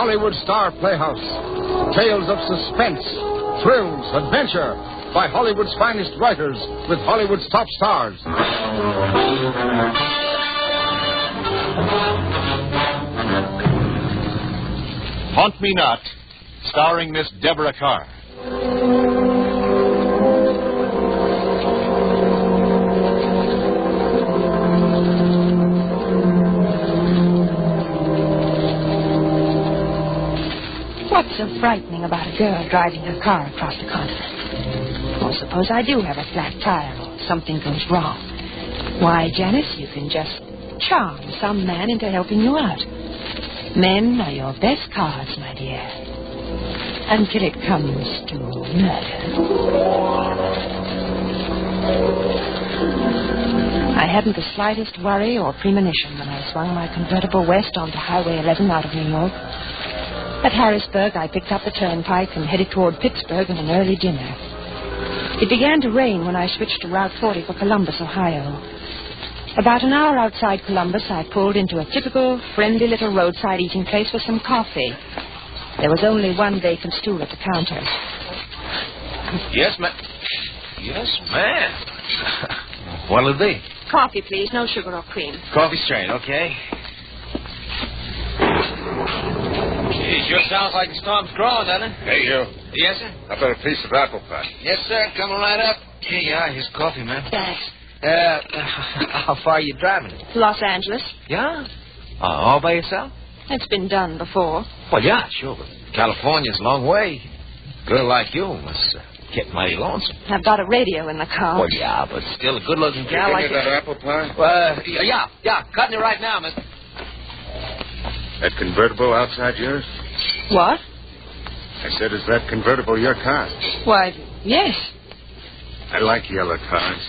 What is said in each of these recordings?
Hollywood Star Playhouse. Tales of suspense, thrills, adventure by Hollywood's finest writers with Hollywood's top stars. Haunt Me Not, starring Miss Deborah Carr. What's so frightening about a girl driving her car across the continent? Well, suppose I do have a flat tire or something goes wrong. Why, Janice, you can just charm some man into helping you out. Men are your best cards, my dear. Until it comes to murder. I hadn't the slightest worry or premonition when I swung my convertible west onto Highway 11 out of New York. At Harrisburg, I picked up the turnpike and headed toward Pittsburgh in an early dinner. It began to rain when I switched to Route 40 for Columbus, Ohio. About an hour outside Columbus, I pulled into a typical, friendly little roadside eating place for some coffee. There was only one vacant stool at the counter. Yes, ma'am. Yes, ma'am. What'll it be? Coffee, please. No sugar or cream. Coffee straight, okay. Gee, sure sounds like the storm's growing, doesn't it? Hey, you. Yes, sir? How about a piece of apple pie? Yes, sir. Coming right up. Here you are. Here's coffee, ma'am. Thanks. How far are you driving? Los Angeles. Yeah? All by yourself? It's been done before. Well, yeah, sure, but California's a long way. A girl like you must get mighty lonesome. I've got a radio in the car. Well, yeah, but still a good-looking gal like that apple pie? Yeah, cutting it right now, mister. That convertible outside yours? What? I said, is that convertible your car? Why, yes. I like yellow cars.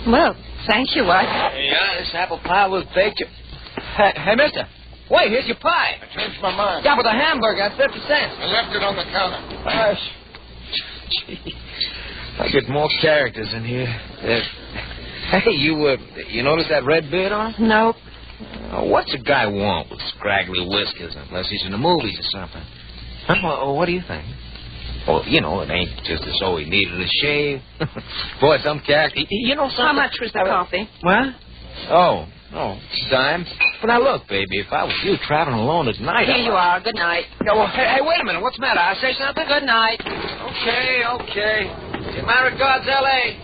Well, thank you. Yeah, this apple pie will bake you. Hey, mister. Wait, here's your pie. I changed my mind. Yeah, but the hamburger at 50 cents. I left it on the counter. Gee, I get more characters in here. Hey, you notice that red beard on? No. What's a guy want with scraggly whiskers unless he's in the movies or something? Huh? Well, what do you think? Well, it ain't just as though he needed a shave. Boy, some character. You know something? How much was the coffee? What? Oh, dime. But now look, baby, if I was you traveling alone at night... Here you are. Good night. No, well, hey, wait a minute. What's the matter? I say something? Good night. Okay. Give my regards, L.A.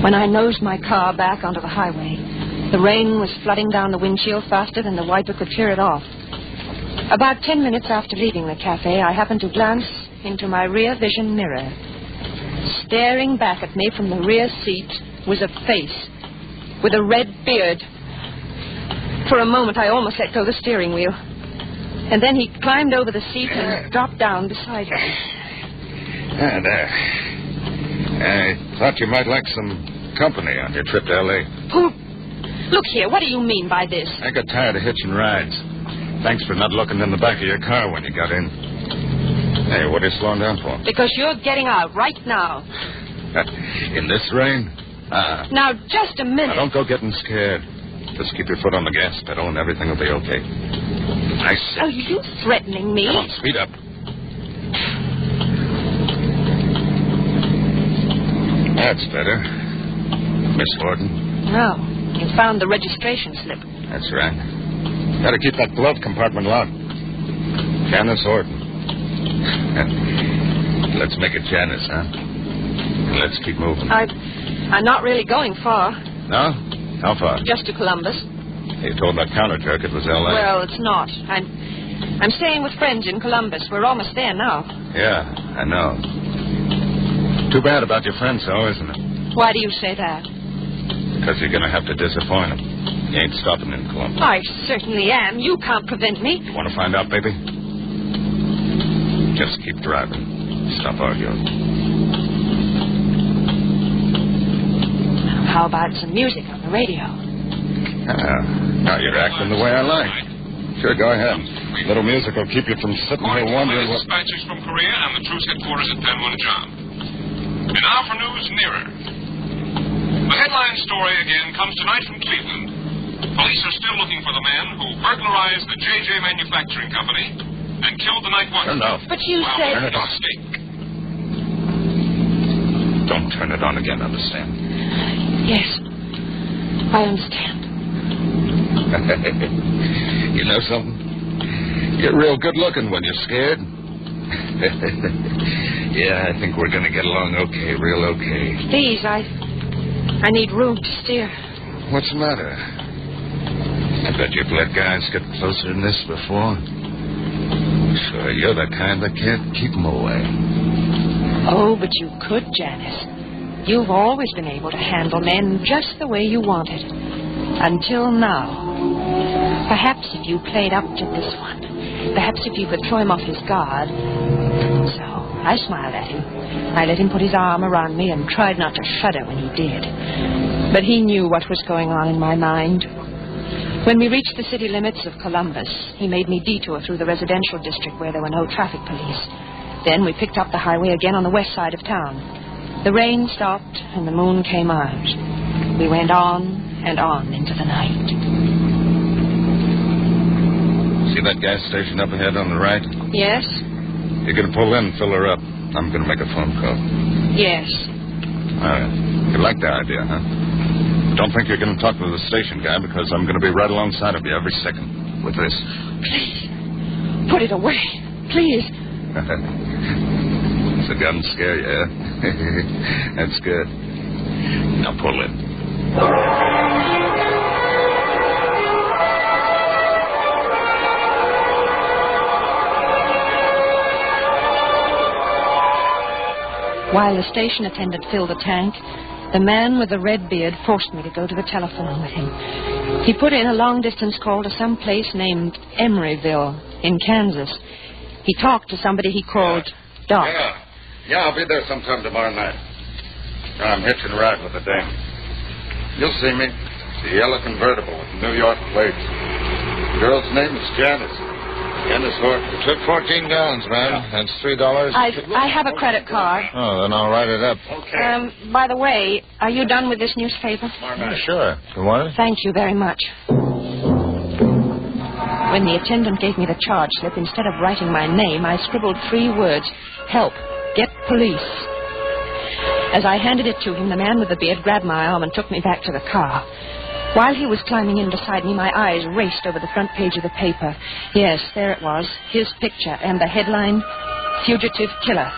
When I nosed my car back onto the highway, the rain was flooding down the windshield faster than the wiper could clear it off. About 10 minutes after leaving the cafe, I happened to glance into my rear vision mirror. Staring back at me from the rear seat was a face with a red beard. For a moment, I almost let go the steering wheel. And then he climbed over the seat and dropped down beside me. There. I thought you might like some company on your trip to L.A. Look here, what do you mean by this? I got tired of hitching rides. Thanks for not looking in the back of your car when you got in. Hey, what are you slowing down for? Because you're getting out right now. In this rain? Now, just a minute. Now, don't go getting scared. Just keep your foot on the gas pedal and everything will be okay. I said... Are you threatening me? Come on, speed up. That's better. Miss Horton. No, you found the registration slip. That's right. Gotta keep that glove compartment locked. Janice Horton. Let's make it Janice, huh? Let's keep moving. I'm not really going far. No? How far? Just to Columbus. You told that counter jerk it was L.A. Well, it's not. I'm staying with friends in Columbus. We're almost there now. Yeah, I know. Too bad about your friends, though, isn't it? Why do you say that? Because you're going to have to disappoint them. You ain't stopping in Columbus. I certainly am. You can't prevent me. You want to find out, baby? Just keep driving. Stop arguing. How about some music on the radio? Now you're acting the way I like. Sure, go ahead. Little music will keep you from sitting here wondering what... Dispatches from Korea and the truce headquarters at Panmunjom. And now for news nearer. The headline headline story again comes tonight from Cleveland. Police are still looking for the man who burglarized the J.J. Manufacturing Company and killed the night watchman. Turn it off. But you said... Turn it off. Don't turn it on again, understand? Yes, I understand. You know something? You're real good looking when you're scared. Yeah, I think we're going to get along okay, real okay. Please, I need room to steer. What's the matter? I bet you've let guys get closer than this before. Sure, you're the kind that can't keep them away. Oh, but you could, Janice. You've always been able to handle men just the way you wanted. Until now. Perhaps if you played up to this one. Perhaps if you could throw him off his guard. So, I smiled at him. I let him put his arm around me and tried not to shudder when he did. But he knew what was going on in my mind. When we reached the city limits of Columbus, he made me detour through the residential district where there were no traffic police. Then we picked up the highway again on the west side of town. The rain stopped and the moon came out. We went on and on into the night. See that gas station up ahead on the right? Yes? You're going to pull in and fill her up. I'm going to make a phone call. Yes. All right. You like the idea, huh? Don't think you're going to talk to the station guy because I'm going to be right alongside of you every second with this. Please, put it away. Please. It's a gun scare you, huh? That's good. Now pull in. While the station attendant filled the tank, the man with the red beard forced me to go to the telephone with him. He put in a long-distance call to some place named Emeryville in Kansas. He talked to somebody he called Doc. Yeah, I'll be there sometime tomorrow night. I'm hitching a ride with the dame. You'll see me. The yellow convertible with New York plates. The girl's name is Janice. Janice Horton. Took 14 gallons, man. That's $3. I have a credit card. Oh, then I'll write it up. Okay. By the way, are you done with this newspaper? Tomorrow night. Sure. You want it? Thank you very much. When the attendant gave me the charge slip, instead of writing my name, I scribbled 3 words. Help. Get police. As I handed it to him, the man with the beard grabbed my arm and took me back to the car. While he was climbing in beside me, my eyes raced over the front page of the paper. Yes, there it was, his picture, and the headline, Fugitive Killer.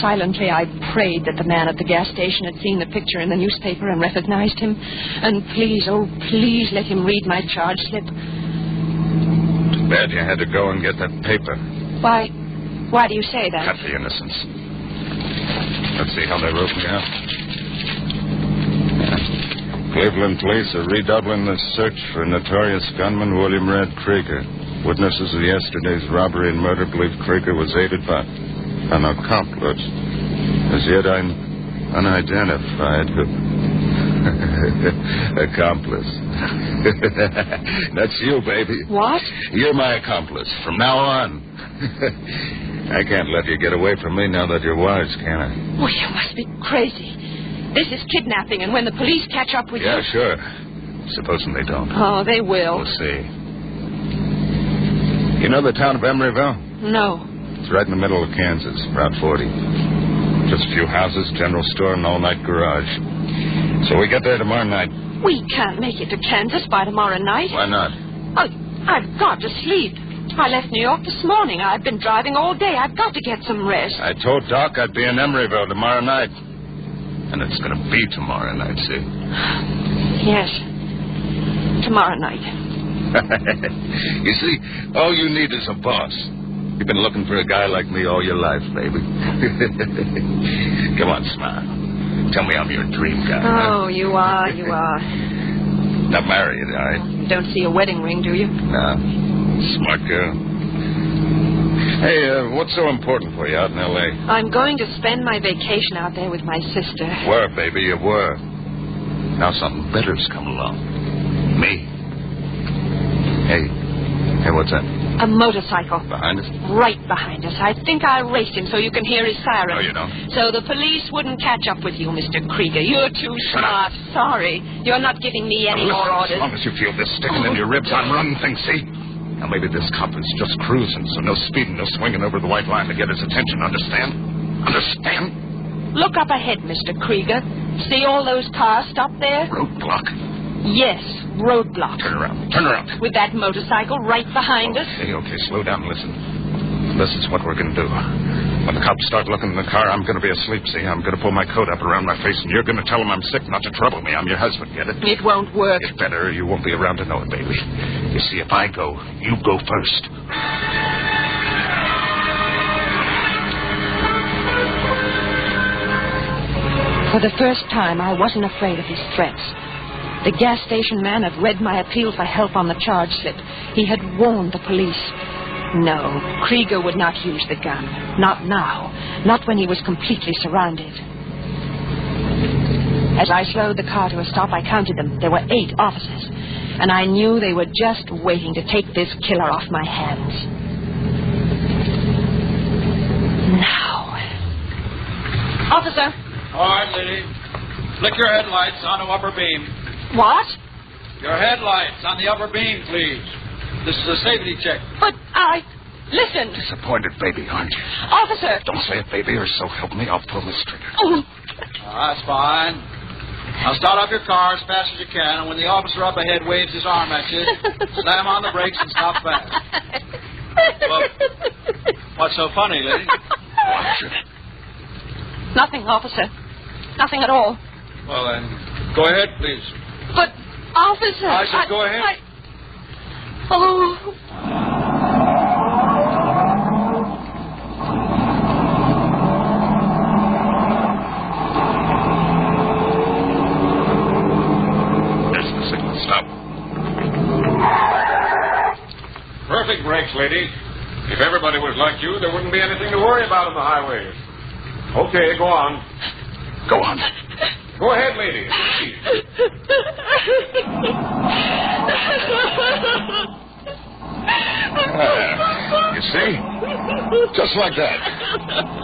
Silently, I prayed that the man at the gas station had seen the picture in the newspaper and recognized him. And please, oh, please let him read my charge slip. Too bad you had to go and get that paper. Why do you say that? Cut the innocence. Let's see how they wrote me up. Cleveland police are redoubling the search for notorious gunman William Red Krieger. Witnesses of yesterday's robbery and murder believe Krieger was aided by an accomplice, as yet unidentified. Accomplice. That's you, baby. What? You're my accomplice from now on. I can't let you get away from me now that you're wise, can I? Oh, you must be crazy. This is kidnapping, and when the police catch up with you... Yeah, sure. Supposing they don't. Oh, they will. We'll see. You know the town of Emeryville? No. It's right in the middle of Kansas, Route 40. Just a few houses, general store, and all-night garage. So we get there tomorrow night. We can't make it to Kansas by tomorrow night. Why not? Oh, I've got to sleep. I left New York this morning. I've been driving all day. I've got to get some rest. I told Doc I'd be in Emeryville tomorrow night. And it's going to be tomorrow night, see? Yes. Tomorrow night. You see, all you need is a boss. You've been looking for a guy like me all your life, baby. Come on, smile. Tell me I'm your dream guy. Oh, huh? you are. Not married, all right? You don't see a wedding ring, do you? No. Smart girl. Hey, what's so important for you out in L.A.? I'm going to spend my vacation out there with my sister. Were, baby, you were. Now something better's come along. Me. Hey, what's that? A motorcycle. Behind us? Right behind us. I think I raced him so you can hear his siren. No, you don't. So the police wouldn't catch up with you, Mr. Krieger. You're too Shut smart. up. Sorry. You're not giving me any Now, more listen, orders. as long as you feel this sticking in your ribs, I'm running things, see? Now, maybe this cop is just cruising, so no speeding, no swinging over the white line to get his attention, understand? Understand? Look up ahead, Mr. Krieger. See all those cars stopped there? Roadblock. Yes, roadblock. Turn around. Turn around. With that motorcycle right behind us. Okay, slow down and listen. This is what we're going to do. When the cops start looking in the car, I'm going to be asleep, see? I'm going to pull my coat up around my face, and you're going to tell them I'm sick, not to trouble me. I'm your husband, get it? It won't work. It's better. You won't be around to know it, baby. You see, if I go, you go first. For the first time, I wasn't afraid of his threats. The gas station man had read my appeal for help on the charge slip. He had warned the police. No, Krieger would not use the gun. Not now. Not when he was completely surrounded. As I slowed the car to a stop, I counted them. There were 8 officers. And I knew they were just waiting to take this killer off my hands. Now. Officer. All right, lady. Flick your headlights onto upper beam. What? Your headlights on the upper beam, please. This is a safety check. But listen. Disappointed baby, aren't you? Officer. Don't say it, baby, or so help me, I'll pull this trigger. Oh. That's fine. Now start up your car as fast as you can, and when the officer up ahead waves his arm at you, slam on the brakes and stop fast. Well, what's so funny, lady? Watch it. Nothing, officer. Nothing at all. Well, then, go ahead, please. But, officer... I said go ahead. Oh... There's the signal. Stop. Perfect brakes, lady. If everybody was like you, there wouldn't be anything to worry about on the highways. Okay, go on. Go on. Go ahead, lady. You see? Just like that.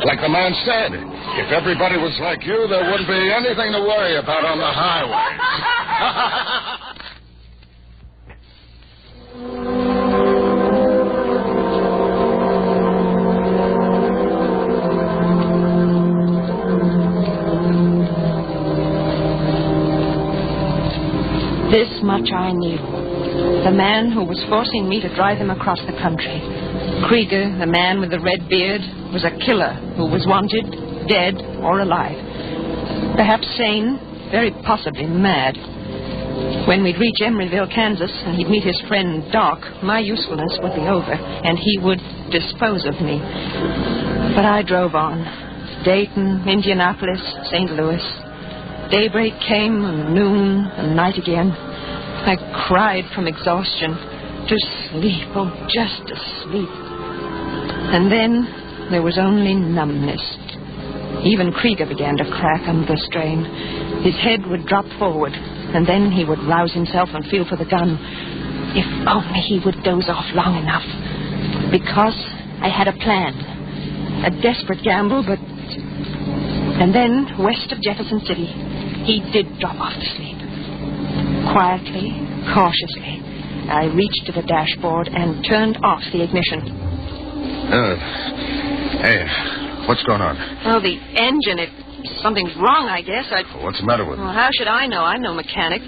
Like the man said, if everybody was like you, there wouldn't be anything to worry about on the highway. This much I knew. The man who was forcing me to drive him across the country. Krieger, the man with the red beard, was a killer who was wanted, dead or alive. Perhaps sane, very possibly mad. When we'd reach Emeryville, Kansas, and he'd meet his friend Doc, my usefulness would be over, and he would dispose of me. But I drove on. Dayton, Indianapolis, St. Louis. Daybreak came, and noon, and night again. I cried from exhaustion. To sleep, oh, just to sleep. And then there was only numbness. Even Krieger began to crack under the strain. His head would drop forward, and then he would rouse himself and feel for the gun. If only he would doze off long enough. Because I had a plan. A desperate gamble, but... And then, west of Jefferson City, he did drop off to sleep. Quietly, cautiously, I reached to the dashboard and turned off the ignition. Hey, what's going on? Oh, the engine, something's wrong, I guess. What's the matter with it? Well, how should I know? I'm no mechanic.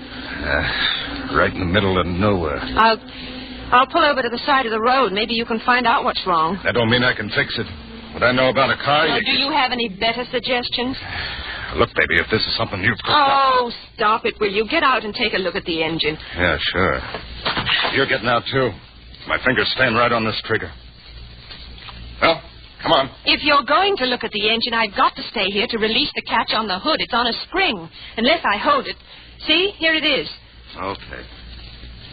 Right in the middle of nowhere. I'll pull over to the side of the road. Maybe you can find out what's wrong. That don't mean I can fix it. What I know about a car... Do you have any better suggestions? Look, baby, if this is something you've cooked up... Oh, stop it, will you? Get out and take a look at the engine. Yeah, sure. You're getting out, too. My finger's staying right on this trigger. Well, come on. If you're going to look at the engine, I've got to stay here to release the catch on the hood. It's on a spring. Unless I hold it. See? Here it is. Okay.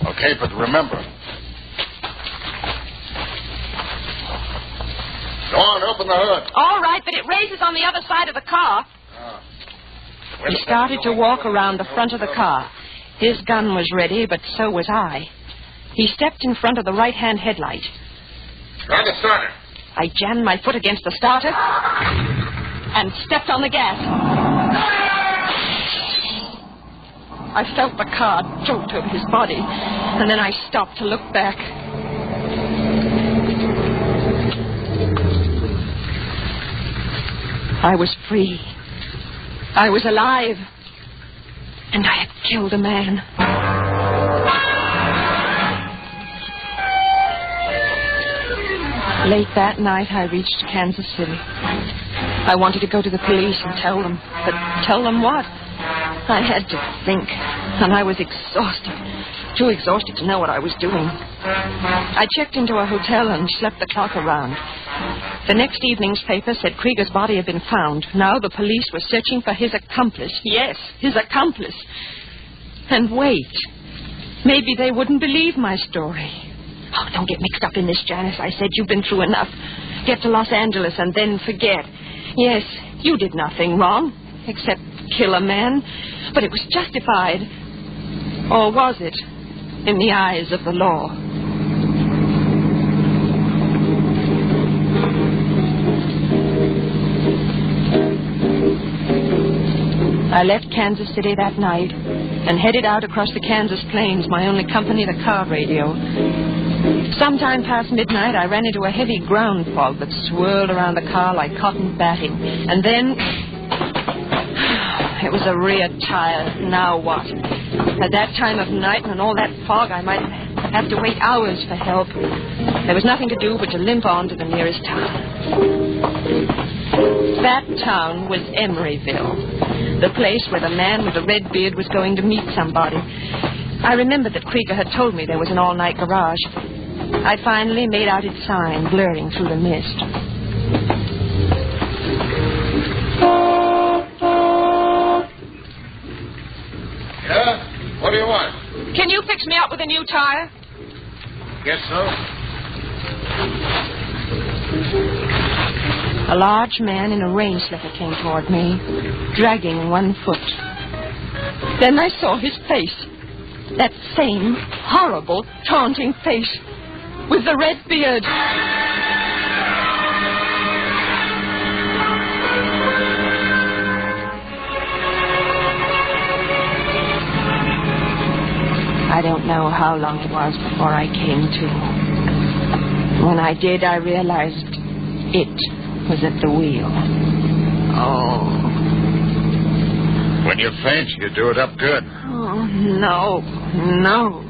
Okay, but remember... Go on, open the hood. All right, but it raises on the other side of the car. He started to walk around the front of the car. His gun was ready, but so was I. He stepped in front of the right-hand headlight. Try the starter. I jammed my foot against the starter and stepped on the gas. I felt the car jolt over his body, and then I stopped to look back. I was free. I was alive. And I had killed a man. Late that night, I reached Kansas City. I wanted to go to the police and tell them. But tell them what? I had to think, and I was exhausted. Too exhausted to know what I was doing. I checked into a hotel and slept the clock around. The next evening's paper said Krieger's body had been found. Now the police were searching for his accomplice. Yes, his accomplice. And wait. Maybe they wouldn't believe my story. Oh, don't get mixed up in this, Janice. I said you've been through enough. Get to Los Angeles and then forget. Yes, you did nothing wrong, except kill a man. But it was justified. Or was it? In the eyes of the law. I left Kansas City that night and headed out across the Kansas plains, my only company, the car radio. Sometime past midnight, I ran into a heavy ground fog that swirled around the car like cotton batting. And then... it was a rear tire. Now what? At that time of night and all that fog, I might have to wait hours for help. There was nothing to do but to limp on to the nearest town. That town was Emeryville, the place where the man with the red beard was going to meet somebody. I remembered that Krieger had told me there was an all-night garage. I finally made out its sign blurring through the mist. Yeah? What do you want? Can you fix me up with a new tire? Guess so. A large man in a rain slicker came toward me, dragging one foot. Then I saw his face. That same horrible, taunting face with the red beard. I don't know how long it was before I came to. When I did, I realized it was at the wheel. Oh. When you faint, you do it up good. Oh, no. No.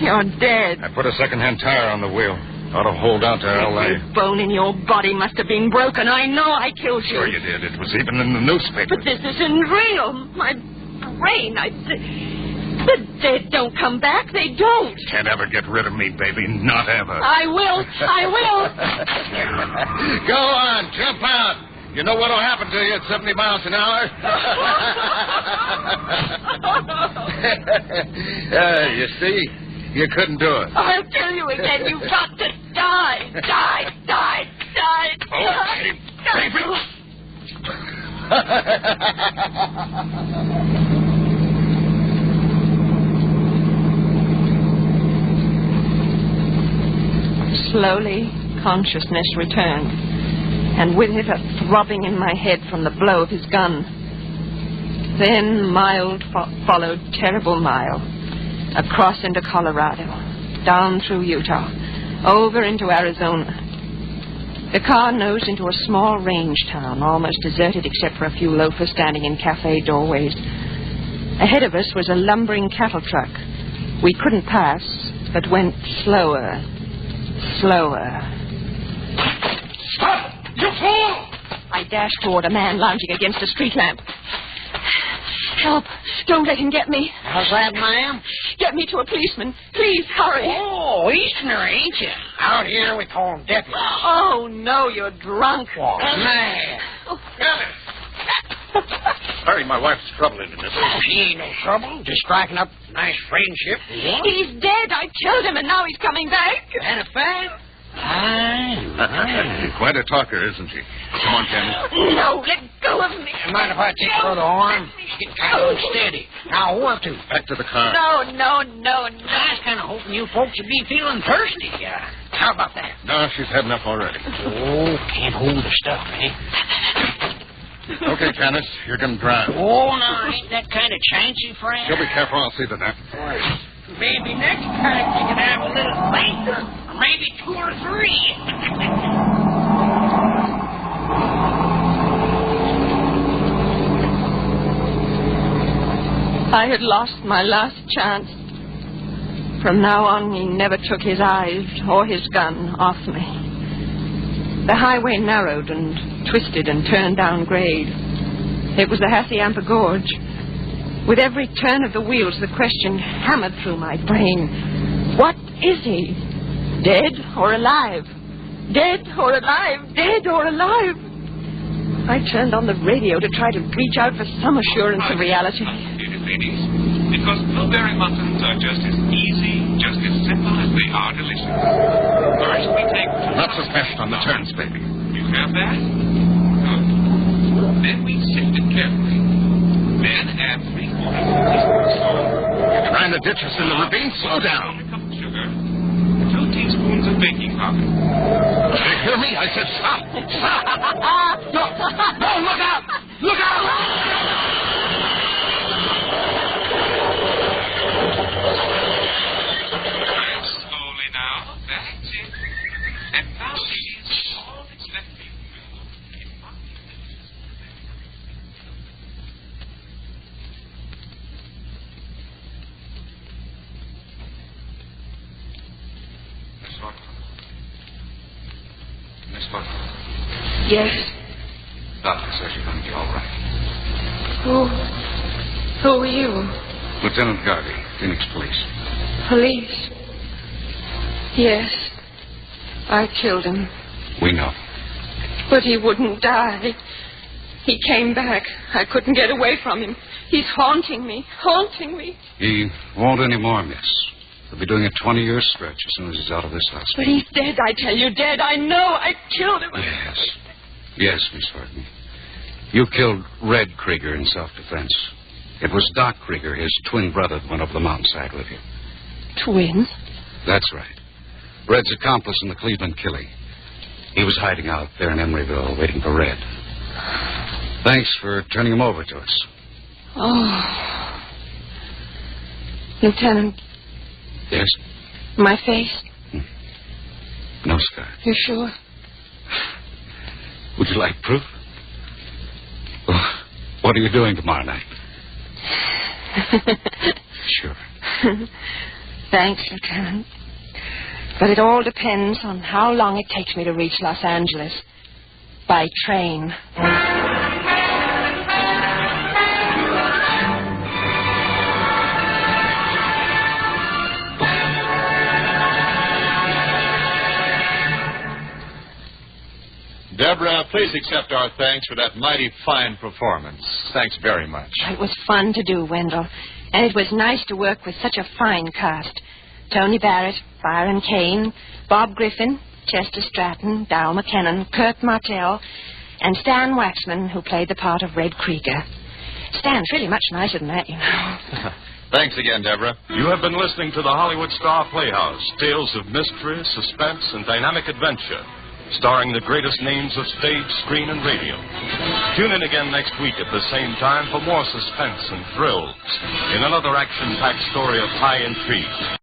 You're dead. I put a second-hand tire on the wheel. Ought to hold out to L.A. Every bone in your body must have been broken. I know I killed you. Sure you did. It was even in the newspaper. But this isn't real. My brain, the dead don't come back. They don't. Can't ever get rid of me, baby. Not ever. I will. Go on. Jump out. You know what'll happen to you at 70 miles an hour? You see? You couldn't do it. I'll tell you again. You've got to die. Die. Okay, baby. Slowly, consciousness returned, and with it a throbbing in my head from the blow of his gun. Then mild followed terrible mile, across into Colorado, down through Utah, over into Arizona. The car nosed into a small range town, almost deserted except for a few loafers standing in cafe doorways. Ahead of us was a lumbering cattle truck. We couldn't pass, but went slower. Stop! You fool! I dashed toward a man lounging against a street lamp. Help! Don't let him get me. How's that, ma'am? Get me to a policeman. Please, hurry. Oh, Easterner, ain't you? Out here we call him deputies. Oh, no, you're drunk. Oh, man. Hurry, my wife's trouble into this. She ain't no trouble. Just striking up a nice friendship. He's dead. I killed him, and now he's coming back. That a fact? Aye. Quite a talker, isn't he? Come on, Candy. No, let go of me. Mind if I take her the arm? She's getting kind of unsteady. Now, where to? Back to the car. No. I was kind of hoping you folks would be feeling thirsty. How about that? No, she's had enough already. Oh, can't hold the stuff, eh? Okay, Janice, you're going to drive. Oh, no, ain't that kind of chancy, friend. You'll be careful. I'll see to that. Maybe next time you can have a little fainter. Or maybe 2 or 3. I had lost my last chance. From now on, he never took his eyes or his gun off me. The highway narrowed and twisted and turned down grade. It was the Hacienda Gorge. With every turn of the wheels, the question hammered through my brain. What is he? Dead or alive? Dead or alive? Dead or alive? I turned on the radio to try to reach out for some assurance of reality. Ladies, because blueberry muffins are just as easy, just as simple as they are delicious. First, we take... Lots of fast on the turns, baby. You have that? Good. Then we sift it carefully. Then add 3/4 teaspoon salt. Trying to ditch us in the ravine? Slow down. 1 cup of sugar. 2 teaspoons of baking powder. Did you hear me? I said stop. Stop. No, no, look out. Look out. Slowly now. That's it. And now, ladies, all that's left for you to do is Miss Butler. Yes. Doctor says you're going to be all right. Who are you? Lieutenant Garvey, Phoenix Police. Police? Yes. I killed him. We know. But he wouldn't die. He came back. I couldn't get away from him. He's haunting me. He won't anymore, miss. He'll be doing a 20-year stretch as soon as he's out of this hospital. But he's dead, I tell you, dead. I know. I killed him. Yes. Yes, Miss Harden. You killed Red Krieger in self-defense. It was Doc Krieger, his twin brother, that went up the mountainside with you. Twin? That's right. Red's accomplice in the Cleveland killing. He was hiding out there in Emeryville waiting for Red. Thanks for turning him over to us. Oh. Lieutenant. Yes? My face? No scar. You sure? Would you like proof? Well, what are you doing tomorrow night? Sure. Thanks, Lieutenant. But it all depends on how long it takes me to reach Los Angeles. By train. Deborah, please accept our thanks for that mighty fine performance. Thanks very much. It was fun to do, Wendell. And it was nice to work with such a fine cast. Tony Barrett, Byron Kane, Bob Griffin, Chester Stratton, Dow McKinnon, Kurt Martell, and Stan Waxman, who played the part of Red Krieger. Stan's really much nicer than that, you know. Thanks again, Deborah. You have been listening to the Hollywood Star Playhouse, tales of mystery, suspense, and dynamic adventure, starring the greatest names of stage, screen, and radio. Tune in again next week at the same time for more suspense and thrills in another action-packed story of high intrigue.